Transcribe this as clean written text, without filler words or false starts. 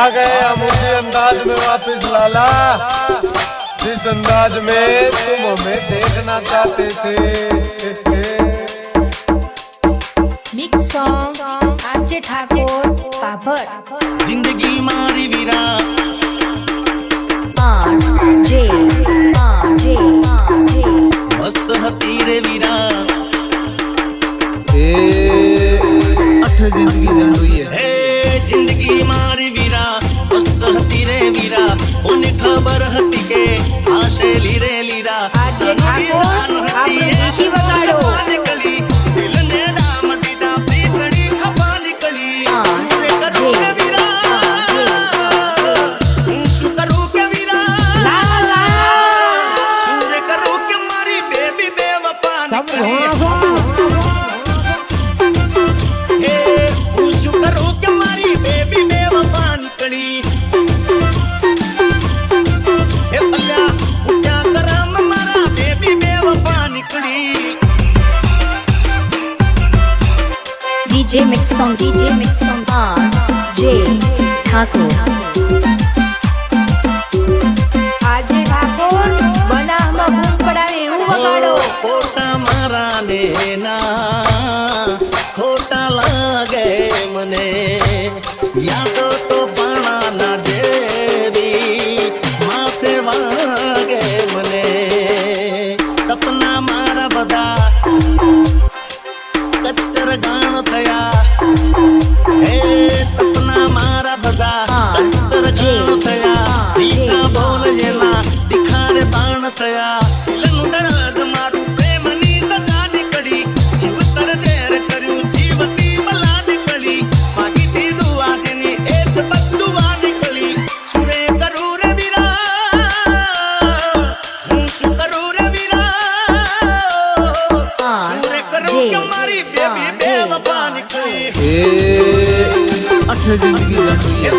आ गए हम उसी अंदाज में वापस लाला, जिस अंदाज में तुम हमें देखना चाहते थे। मिक्स सॉन्ग आरजे ठाकुर पाभर। जिंदगी मारी वीरा मस्त हती रे वीरा अठ जिंदगी जंडुई है जिंदगी मारी वीरा मस्त हती रे वीरा उन्हें खबर हती के आशे लीरे लीरा आरजे ठाकुर આપણે દેશી વગાડો। दिल ने डाम दीदा प्रीतड़ी खपा निकली सूरे करू के वीरा शू करू के वीरा सूरे करू के मारी बेबी बेवफा निकली DJ Mix Song RJ Thakur. RJ Thakur બનાવમાં બૂમ પડાવે એવું વગાડો। खोटा मारा लेना खोटा लागे मने यादो तो पाना ना देवी माथे वागे मने सपना मारा बदा कच्चर गान थया हे सपना मारा बदा कच्चर गान थया दीना बोल जेना दिखारे बाण थया दिलनु दर्द मारू प्रेमनी सदा निकड़ी जीव तर जेर कर्यू जीवती बला निकली मागी ती दुआ जेनी एक बदुआ निकली सुरे करू रे वीरा शू करू रे वीरा सुरे करू के मारी बेबी बेवफा निकली अठ जिंदगी जंडुई है।